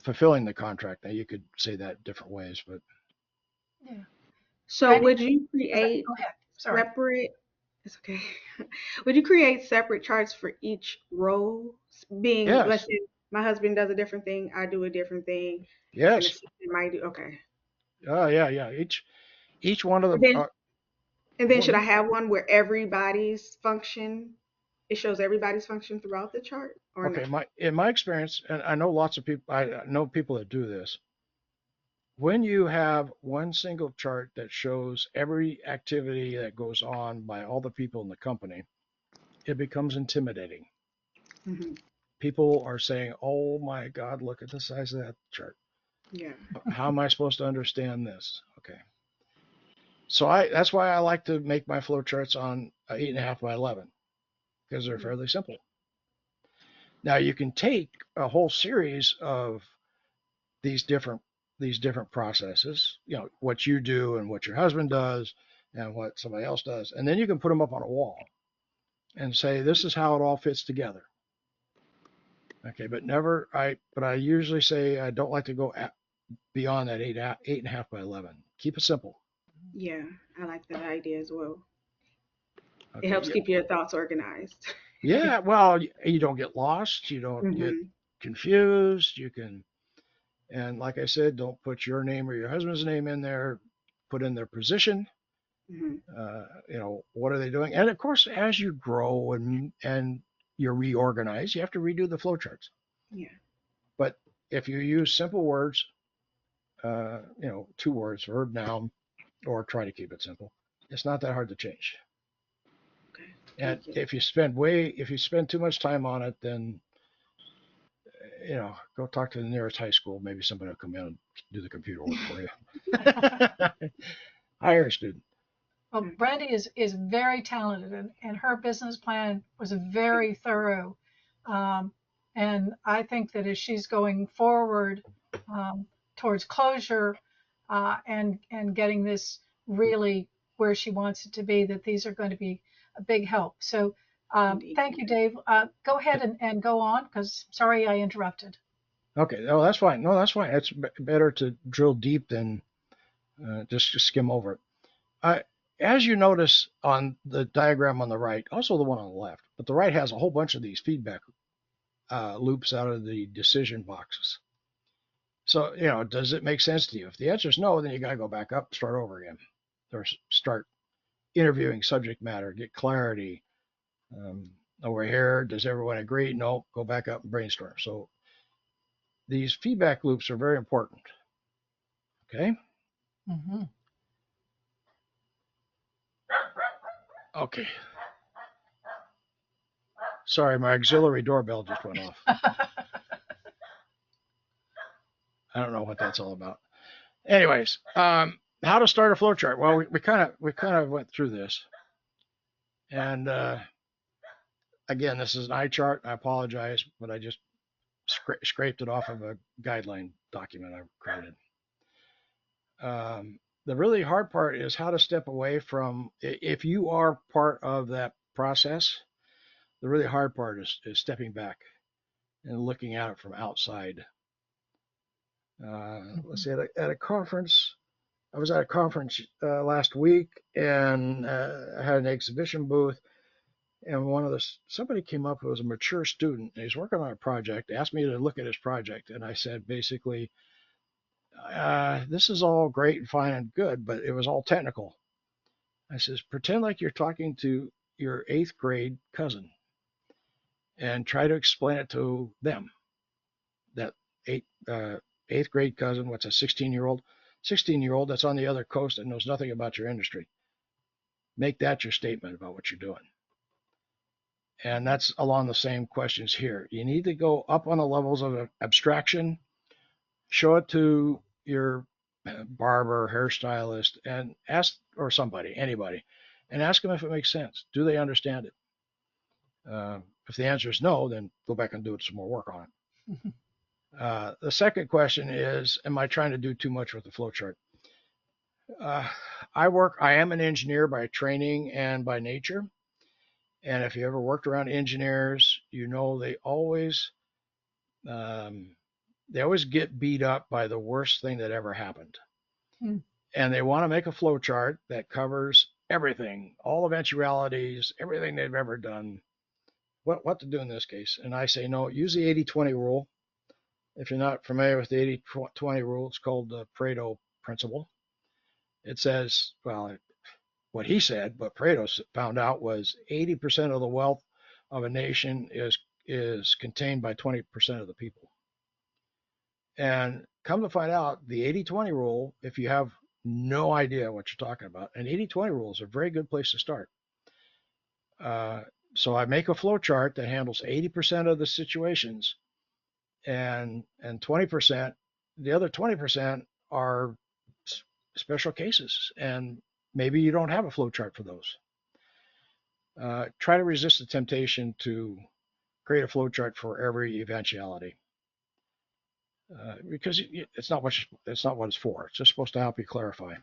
fulfilling the contract. Now you could say that different ways, but Yeah. So Brandy, would you create go ahead. Sorry. separate, it's okay. Would you create separate charts for each role? Being, let's yes, say my husband does a different thing, I do a different thing, an yes, assistant might do, okay. yeah. Each one of And the then, and then go should I ahead. have one where everybody's function, it shows everybody's function throughout the chart or no? Okay, in my experience, and I know lots of people, I know people that do this. When you have one single chart that shows every activity that goes on by all the people in the company, it becomes intimidating. Hmm. People are saying, "Oh my God, look at the size of that chart. Yeah. How am I supposed to understand this?" Okay, so that's why I like to make my flow charts on 8.5 by 11, because they're fairly simple. Now you can take a whole series of these different these different processes, what you do and what your husband does, and what somebody else does. And then you can put them up on a wall and say, this is how it all fits together. Okay, but I usually say I don't like to go beyond that 8.5 by 11. Keep it simple. Yeah, I like that idea as well. It Okay. helps keep your thoughts organized. Yeah, well, you don't get lost. You don't get Hmm. confused. And like I said, don't put your name or your husband's name in there. Put in their position. Hmm. What are they doing? And of course, as you grow and you're reorganized, you have to redo the flowcharts. Yeah. But if you use simple words, 2 words, verb, noun, or try to keep it simple, it's not that hard to change. Okay. And Thank you. if you spend too much time on it, then go talk to the nearest high school. Maybe somebody will come in and do the computer work for you. Hire a student. Well, Brandy is very talented, and her business plan was very thorough. Um, and I think that as she's going forward um, towards closure and getting this really where she wants it to be, that these are going to be a big help. So Indeed. thank you, Dave. Go ahead and go on, because sorry I interrupted. Okay. Oh, that's fine. No, that's fine. It's better to drill deep than just skim over it. As you notice on the diagram on the right, also the one on the left, but the right has a whole bunch of these feedback loops out of the decision boxes. So, does it make sense to you? If the answer is no, then you got to go back up, start over again, or start interviewing subject matter, get clarity. Over here, does everyone agree? No, go back up and brainstorm. So these feedback loops are very important. Okay. Mm-hmm. Okay. Sorry, my auxiliary doorbell just went off. I don't know what that's all about. Anyways, how to start a flowchart? Well, we kind of went through this, and again, this is an eye chart. I apologize, but I just scraped it off of a guideline document I created. The really hard part is how to step away from. If you are part of that process, the really hard part is stepping back and looking at it from outside. Let's see, at a conference, I was at a conference last week, and I had an exhibition booth, and somebody came up who was a mature student, and he's working on a project, asked me to look at his project, and I said basically, this is all great and fine and good, but it was all technical. I says, pretend like you're talking to your 8th grade cousin and try to explain it to them. That 8th grade cousin, what's a 16-year-old? 16-year-old that's on the other coast and knows nothing about your industry. Make that your statement about what you're doing. And that's along the same questions here. You need to go up on the levels of abstraction, show it to your barber, hairstylist, and ask, or anybody, and ask them if it makes sense. Do they understand it? If the answer is no, then go back and do some more work on it. The second question is, am I trying to do too much with the flowchart? I am an engineer by training and by nature. And if you ever worked around engineers, they always get beat up by the worst thing that ever happened. And they want to make a flowchart that covers everything, all eventualities, everything they've ever done, what to do in this case. And I say, no, use the 80-20 rule. If you're not familiar with the 80-20 rule, it's called the Pareto principle. It says, well, what he said, what Pareto found out was 80% of the wealth of a nation is contained by 20% of the people. And come to find out, the 80-20 rule, if you have no idea what you're talking about, an 80-20 rule is a very good place to start. So I make a flow chart that handles 80% of the situations, and 20%, the other 20% are special cases, and maybe you don't have a flow chart for those. Try to resist the temptation to create a flow chart for every eventuality. Because it's not what it's for. It's just supposed to help you clarify.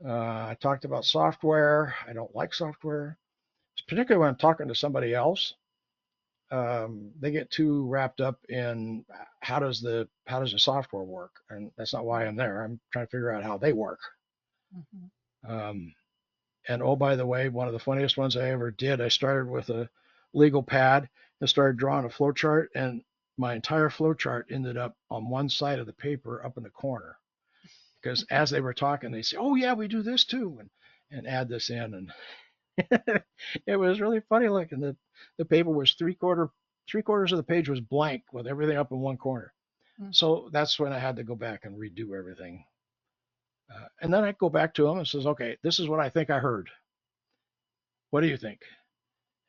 I talked about software. I don't like software, particularly when I'm talking to somebody else. They get too wrapped up in how does the software work, and that's not why I'm there. I'm trying to figure out how they work. Mhm. Um, and oh, by the way, one of the funniest ones I ever did, I started with a legal pad and started drawing a flow chart, and my entire flow chart ended up on one side of the paper up in the corner. Because as they were talking, they say, "Oh yeah, we do this too," and add this in, and it was really funny looking. The paper was three quarters of the page was blank with everything up in one corner. Mm. So that's when I had to go back and redo everything. And then I go back to them and says, "Okay, this is what I think I heard. What do you think?"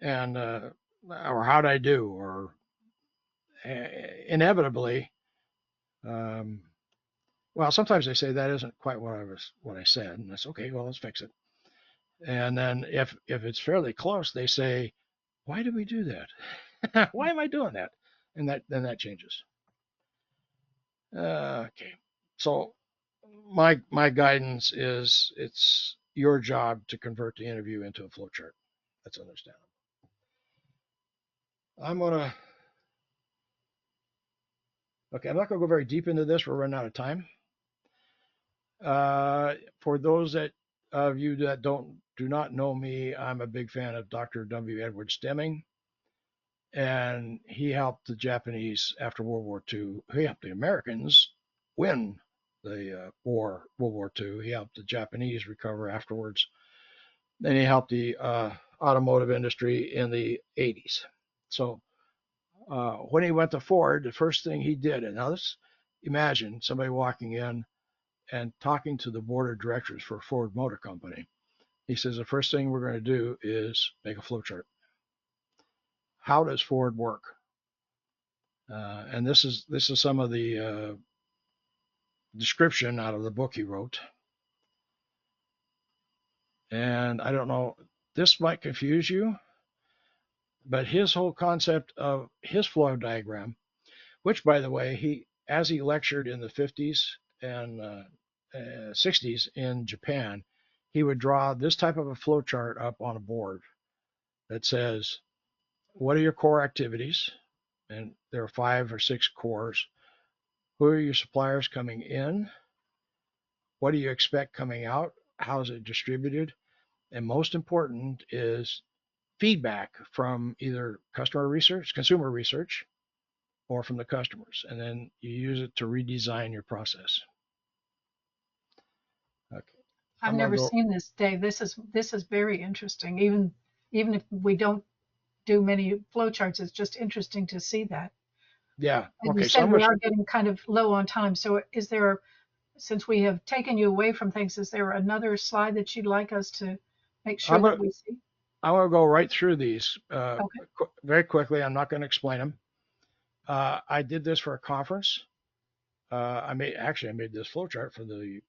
And or how'd I do? Or inevitably, um, well, sometimes they say that isn't quite what I said, and that's okay. Well, let's fix it. And then if it's fairly close, they say, "Why did we do that? Why am I doing that?" And that changes. Okay, so my guidance is it's your job to convert the interview into a flowchart. That's understandable. I'm gonna okay. I'm not gonna go very deep into this. We're running out of time. For those of you that do not know me, I'm a big fan of Dr. W. Edward Deming, and he helped the Japanese after World War II. He helped the Americans win the World War II. He helped the Japanese recover afterwards. Then he helped the automotive industry in the 80s. So when he went to Ford, the first thing he did, and now this, imagine somebody walking in and talking to the board of directors for Ford Motor Company. He says the first thing we're going to do is make a flowchart. How does Ford work? And this is some of the description out of the book he wrote. And I don't know, this might confuse you, but his whole concept of his flow diagram, which by the way, as he lectured in the 50s and 60s in Japan, he would draw this type of a flow chart up on a board that says, what are your core activities? And there are 5 or 6 cores. Who are your suppliers coming in? What do you expect coming out? How is it distributed? And most important is feedback from either customer research, consumer research, or from the customers. And then you use it to redesign your process. Okay. I've I'm going never to go, seen this, Dave. This is very interesting. Even if we don't do many flowcharts, it's just interesting to see that. yeah. And you Okay. So said I'm we going to, are getting kind of low on time. So is there, since we have taken you away from things, is there another slide that you'd like us to make sure I'm that going to, we see? I'm going to go right through these Okay. very quickly. I'm not going to explain them. I did this for a conference. I made this flowchart for the,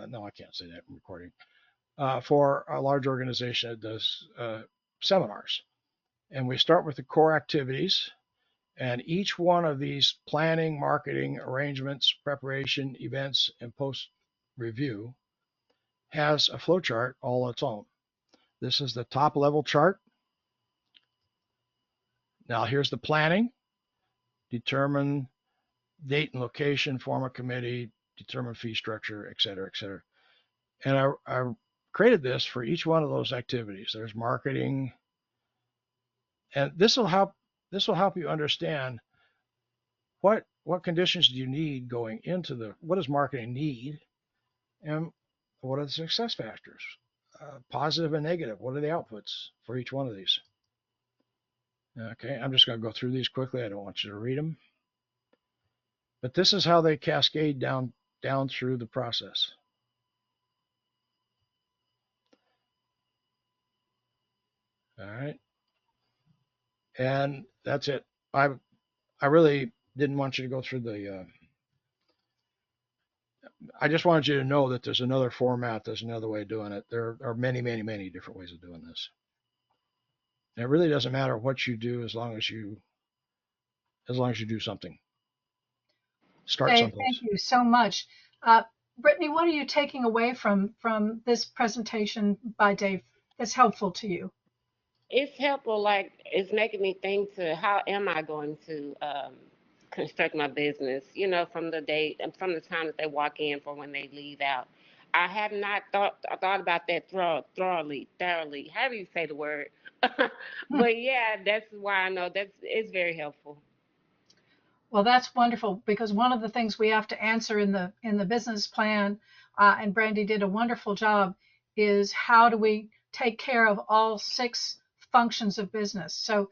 no, I can't say that in recording, for a large organization that does seminars. And we start with the core activities. And each one of these planning, marketing, arrangements, preparation, events, and post review has a flowchart all its own. This is the top level chart. Now here's the planning. Determine date and location, form a committee, determine fee structure, et cetera, et cetera. And I created this for each one of those activities. There's marketing, and this will help you understand what conditions do you need going into what does marketing need, and what are the success factors, positive and negative. What are the outputs for each one of these? Okay, I'm just going to go through these quickly. I don't want you to read them, but this is how they cascade down through the process. All right, and that's it. I really didn't want you to go through the. I just wanted you to know that there's another format. There's another way of doing it. There are many, many, many different ways of doing this. And it really doesn't matter what you do as long as you do something. Start Dave, someplace. thank you so much. Brittany, what are you taking away from this presentation by Dave that's helpful to you? It's helpful, like it's making me think to how am I going to construct my business, from the day and from the time that they walk in for when they leave out. I have not thought about that thoroughly. How do you say the word? But yeah, that's why I know that's it's very helpful. Well, that's wonderful because one of the things we have to answer in the business plan, and Brandy did a wonderful job, is how do we take care of all 6 functions of business? So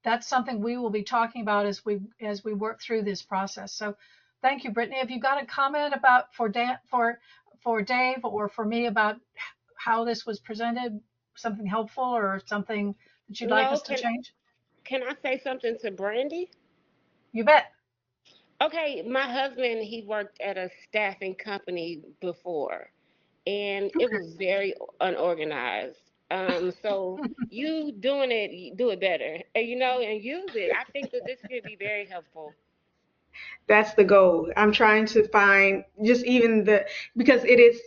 that's something we will be talking about as we work through this process. So thank you, Brittany. Have you got a comment about for Dave or for me about how this was presented? Something helpful or something that you'd like No, us to change? can I say something to Brandy? You bet. Okay, my husband, he worked at a staffing company before, and it Okay. was very unorganized. So you doing it, you do it better, and use it. I think that this could be very helpful. That's the goal. I'm trying to find just even because it is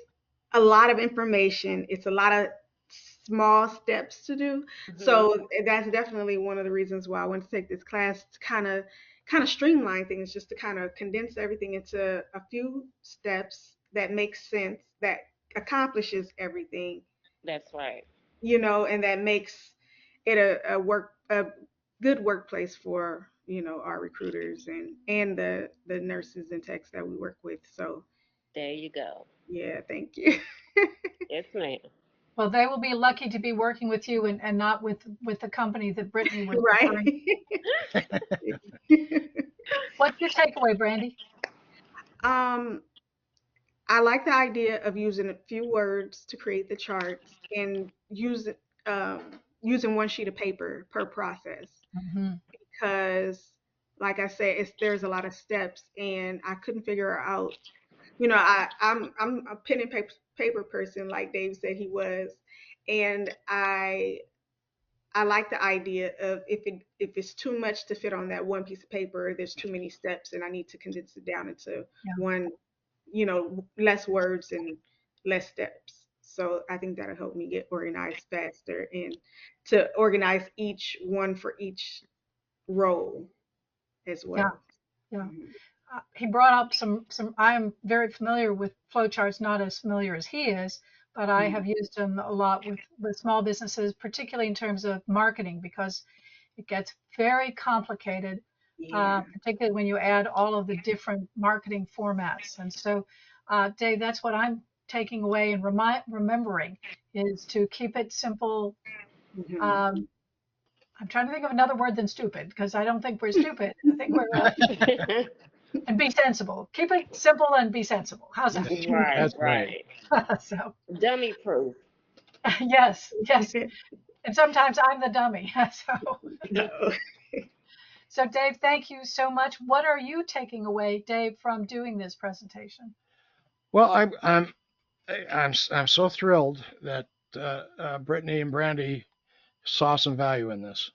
a lot of information. It's a lot of small steps to do. Hmm. So that's definitely one of the reasons why I want to take this class to kind of streamline things, just to kind of condense everything into a few steps that make sense, that accomplishes everything, That's right. and that makes it a good workplace for our recruiters and the nurses and techs that we work with. So There you go. yeah, thank you. Yes, ma'am. Well, they will be lucky to be working with you and not with the company that Brittany was Right. referring. What's your takeaway, Brandy? um I like the idea of using a few words to create the charts and using one sheet of paper per process, Hmm. because like I said, there's a lot of steps and I couldn't figure out. I'm a pen and paper person, like Dave said he was, and I like the idea of if it's too much to fit on that one piece of paper, there's too many steps, and I need to condense it down into Yeah, one, less words and less steps. So I think that'll help me get organized faster and to organize each one for each role as yeah, well. yeah. Mhm. He brought up some. I am very familiar with flowcharts, not as familiar as he is, but I Mhm. have used them a lot with small businesses, particularly in terms of marketing, because it gets very complicated, Yeah. particularly when you add all of the different marketing formats. And so, Dave, that's what I'm taking away and remembering is to keep it simple. Mhm. Um, I'm trying to think of another word than stupid because I don't think we're stupid. I think we're and be sensible. Keep it simple and be sensible. How's that? Right, That's right. right. So Dummy proof. yes, yes. And sometimes I'm the dummy. So No. so Dave, thank you so much. What are you taking away, Dave, from doing this presentation? Well, I'm so thrilled that Brittany and Brandy saw some value in this,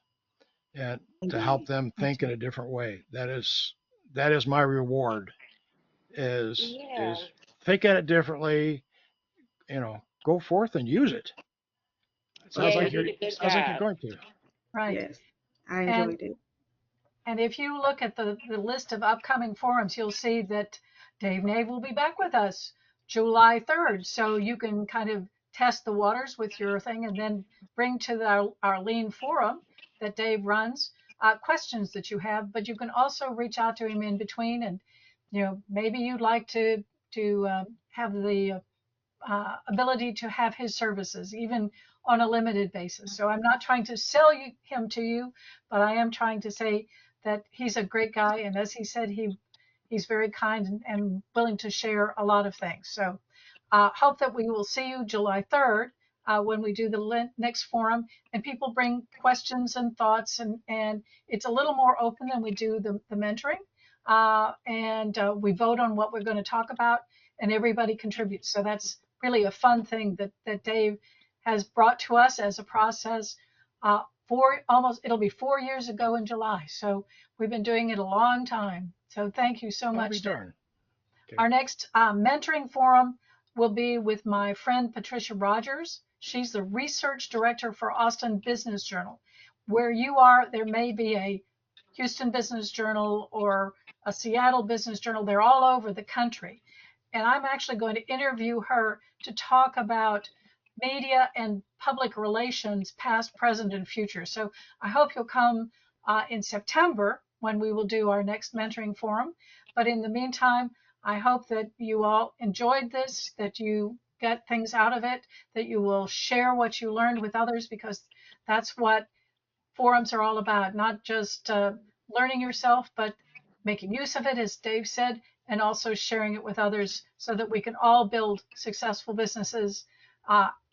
and to help Indeed. them Me think in too. a different way. That is my reward. Is Yeah. think at it differently. Go forth and use it. It Yeah, sounds you like did you're a good sounds like you're job. going to. Right. Yes. I And enjoyed it. and if you look at the list of upcoming forums, you'll see that Dave Nave will be back with us July 3rd. So you can kind of test the waters with your thing and then bring to our lean forum that Dave runs questions that you have. But you can also reach out to him in between, and maybe you'd like to have the ability to have his services, even on a limited basis. So I'm not trying to sell him to you, but I am trying to say that he's a great guy, and as he said, he's very kind and willing to share a lot of things. So hope that we will see you July 3rd. When we do the next forum, and people bring questions and thoughts, and it's a little more open than we do the mentoring, and we vote on what we're going to talk about, and everybody contributes. So that's really a fun thing that Dave has brought to us as a process. It'll be 4 years ago in July. So we've been doing it a long time. So thank you so I'll be much, Dave. darned. Okay. Our next mentoring forum will be with my friend Patricia Rogers. She's the research director for Austin Business Journal. Where you are, there may be a Houston Business Journal or a Seattle Business Journal. They're all over the country. And I'm actually going to interview her to talk about media and public relations, past, present, and future. So I hope you'll come in September when we will do our next mentoring forum. But in the meantime, I hope that you all enjoyed this, that you get things out of it, that you will share what you learned with others, because that's what forums are all about, not just learning yourself, but making use of it, as Dave said, and also sharing it with others so that we can all build successful businesses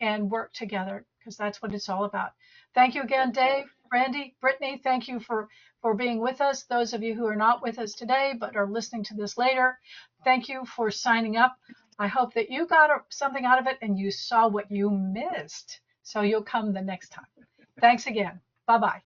and work together, because that's what it's all about. Thank you again, Dave, Randy, Brittany. Thank you for being with us. Those of you who are not with us today but are listening to this later, thank you for signing up. I hope that you got something out of it and you saw what you missed, so you'll come the next time. Thanks again. Bye-bye.